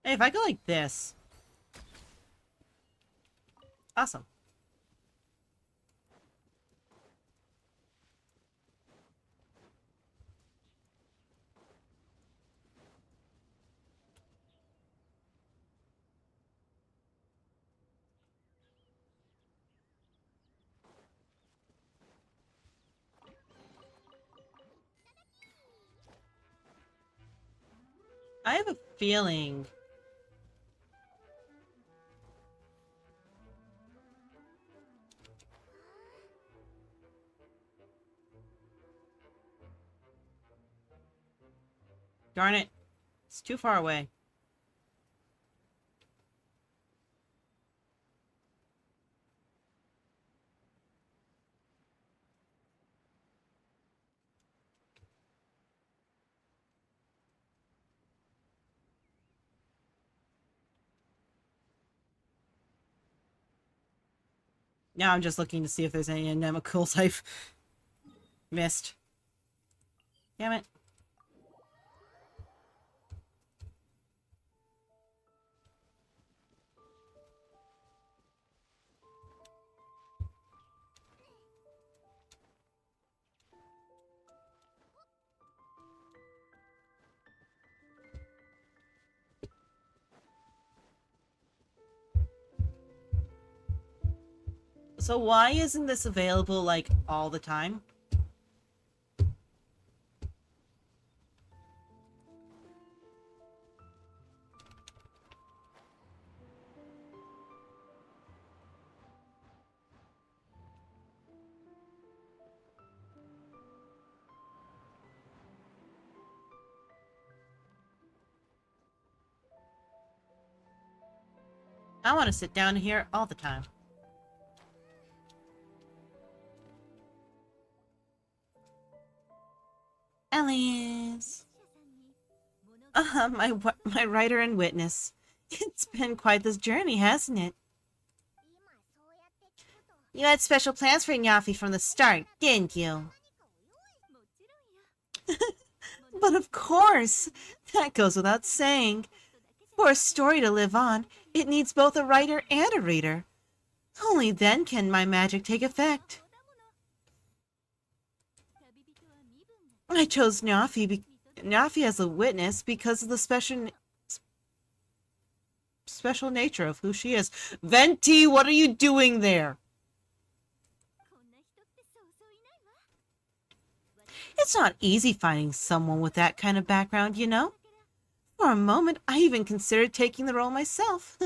A: Hey, if I go like this. Awesome. I have a feeling... Darn it. It's too far away. Now I'm just looking to see if there's any anemocools I've missed. Damn it. So why isn't this available, like, all the time? I want to sit down here all the time. Alice! My writer and witness. It's been quite this journey, hasn't it? You had special plans for Nyafi from the start, didn't you? But of course! That goes without saying. For a story to live on, it needs both a writer and a reader. Only then can my magic take effect. I chose Nyafi as a witness because of the special nature of who she is. Venti, what are you doing there? It's not easy finding someone with that kind of background, you know? For a moment, I even considered taking the role myself.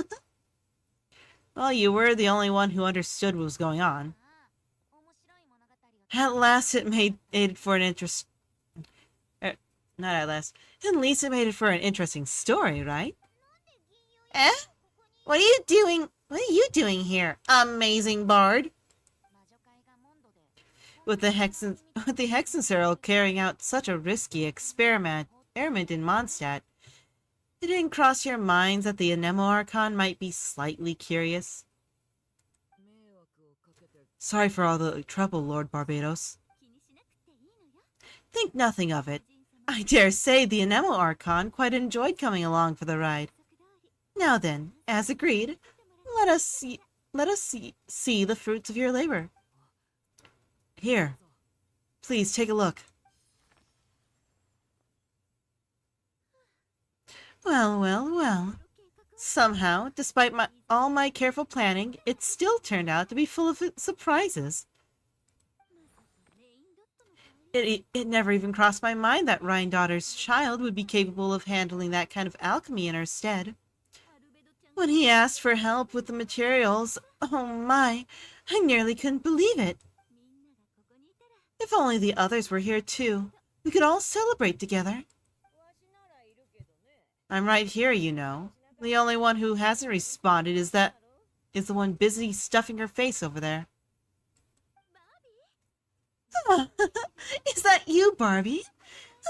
A: Well, you were the only one who understood what was going on. At last it made for an not at last. At least it made it for an interesting story, right? Eh? What are you doing? What are you doing here, amazing bard? With the Hexencerl carrying out such a risky experiment in Mondstadt, it didn't cross your minds that the Anemo Archon might be slightly curious? Sorry for all the trouble, Lord Barbados. Think nothing of it. I dare say the Anemo Archon quite enjoyed coming along for the ride. Now then, as agreed, let us see the fruits of your labor. Here, please take a look. Well. Somehow, despite all my careful planning, it still turned out to be full of surprises. It never even crossed my mind that Rhine-daughter's child would be capable of handling that kind of alchemy in her stead. When he asked for help with the materials, oh my, I nearly couldn't believe it. If only the others were here too, we could all celebrate together. I'm right here, you know. The only one who hasn't responded is the one busy stuffing her face over there. Is that you, Barbie?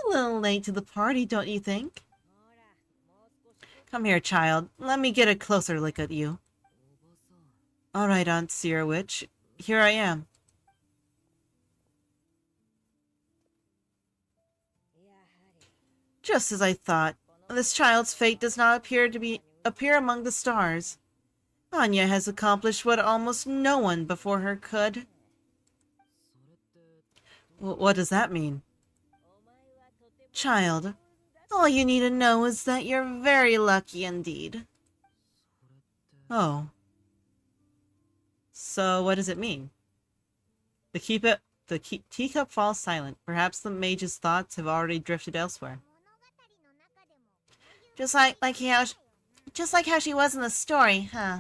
A: A little late to the party, don't you think? Come here, child. Let me get a closer look at you. All right, Aunt Seer Witch. Here I am. Just as I thought. This child's fate does not appear among the stars. Anya has accomplished what almost no one before her could. What does that mean? Child, all you need to know is that you're very lucky indeed. Oh. So what does it mean? The teacup falls silent. Perhaps the mage's thoughts have already drifted elsewhere. Just like how she was in the story, huh?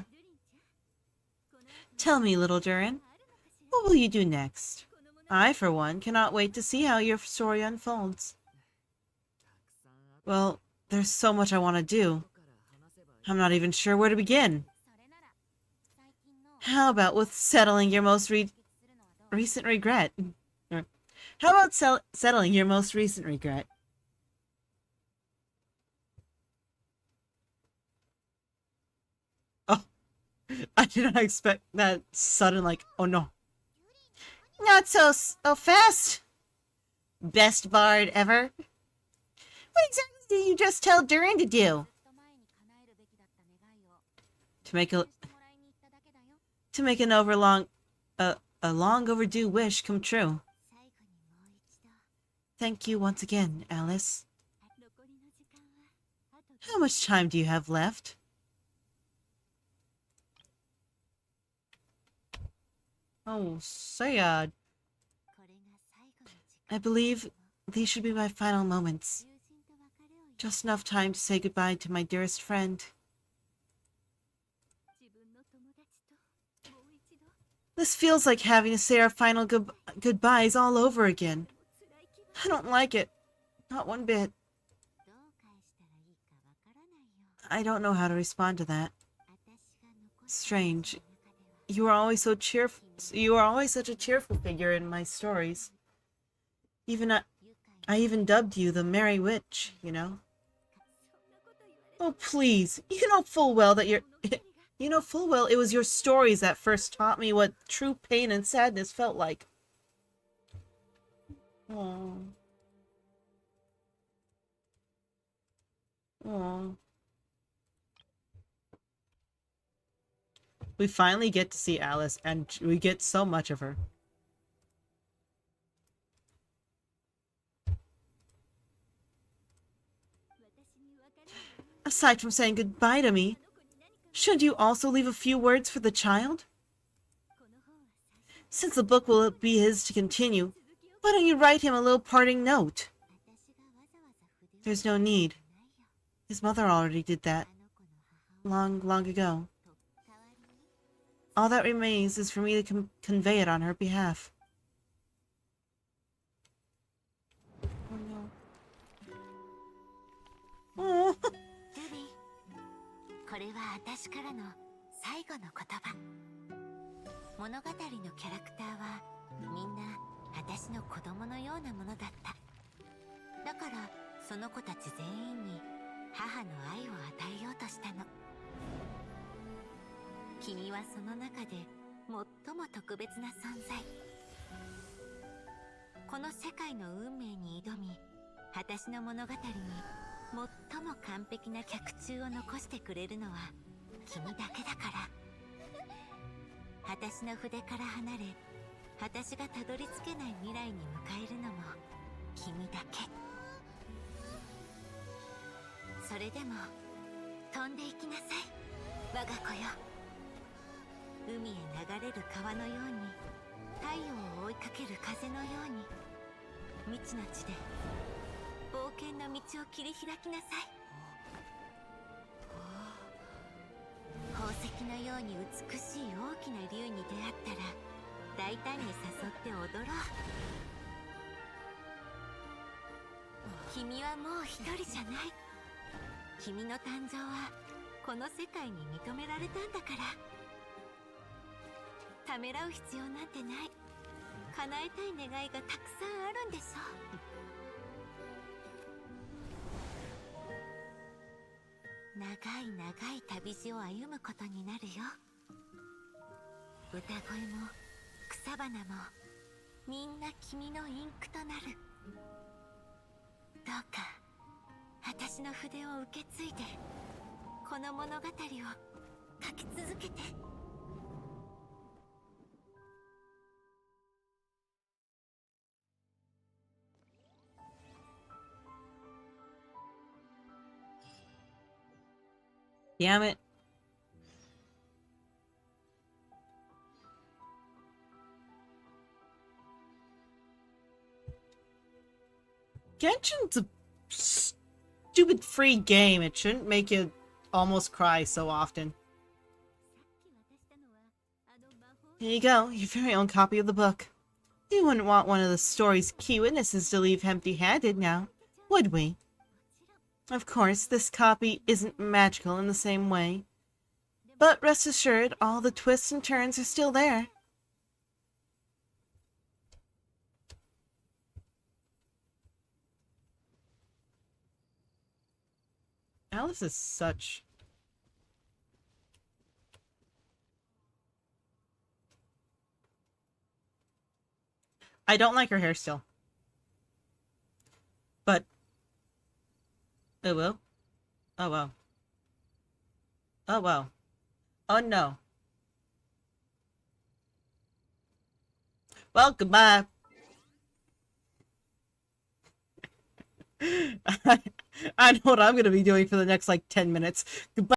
A: Tell me, little Durin, what will you do next? I, for one, cannot wait to see how your story unfolds. Well, there's so much I want to do. I'm not even sure where to begin. How about with settling your most recent regret? Or, how about settling your most recent regret? Oh, I did not expect that sudden, like, oh no. Not so fast, best bard ever. What exactly did you just tell Durin to do? To make a long overdue wish come true. Thank you once again, Alice. How much time do you have left? Oh, sad. I believe these should be my final moments. Just enough time to say goodbye to my dearest friend. This feels like having to say our final goodbyes all over again. I don't like it. Not one bit. I don't know how to respond to that. Strange. You were always so cheerful. You were always such a cheerful figure in my stories. Even I even dubbed you the Merry Witch, you know? Oh, please. You know full well that you know full well it was your stories that first taught me what true pain and sadness felt like. Oh. Oh. We finally get to see Alice, and we get so much of her. Aside from saying goodbye to me, should you also leave a few words for the child? Since the book will be his to continue, why don't you write him a little parting note? There's no need. His mother already did that. Long, long ago. All that remains is for me to convey it on her behalf. Oh no. Oh.
C: これは私からの最後の言葉。物語のキャラクターはみんな私の子供のようなものだった。だからその子たち全員に母の愛を与えようとしたの。君はその中で最も特別な存在。この世界の運命に挑み、私の物語に最も完璧な脚注を残してくれるのは君だけだから。私の筆から離れ、私がたどり着けない未来に迎えるのも君だけ。それでも飛んでいきなさい、我が子よ。海へ流れる川のように、太陽を追いかける風のように、未知の地で冒険の道を切り開きなさい。宝石のように美しい大きな竜に出会ったら大胆に誘って踊ろう。君はもう一人じゃない。君の誕生はこの世界に認められたんだから。ためらう必要なんてない。叶えたい願いがたくさんあるんでしょう。長い長い旅路を歩むことになるよ。歌声も草花もみんな君のインクとなる。どうか私の筆を受け継いでこの物語を書き続けて。
A: Damn it. Genshin's a stupid free game. It shouldn't make you almost cry so often. Here you go, your very own copy of the book. We wouldn't want one of the story's key witnesses to leave empty-handed now, would we? Of course, this copy isn't magical in the same way. But rest assured, all the twists and turns are still there. Alice is such... I don't like her hair still. But... oh well. Oh well. Oh well. Oh no. Well, goodbye. I know what I'm going to be doing for the next, like, 10 minutes. Goodbye.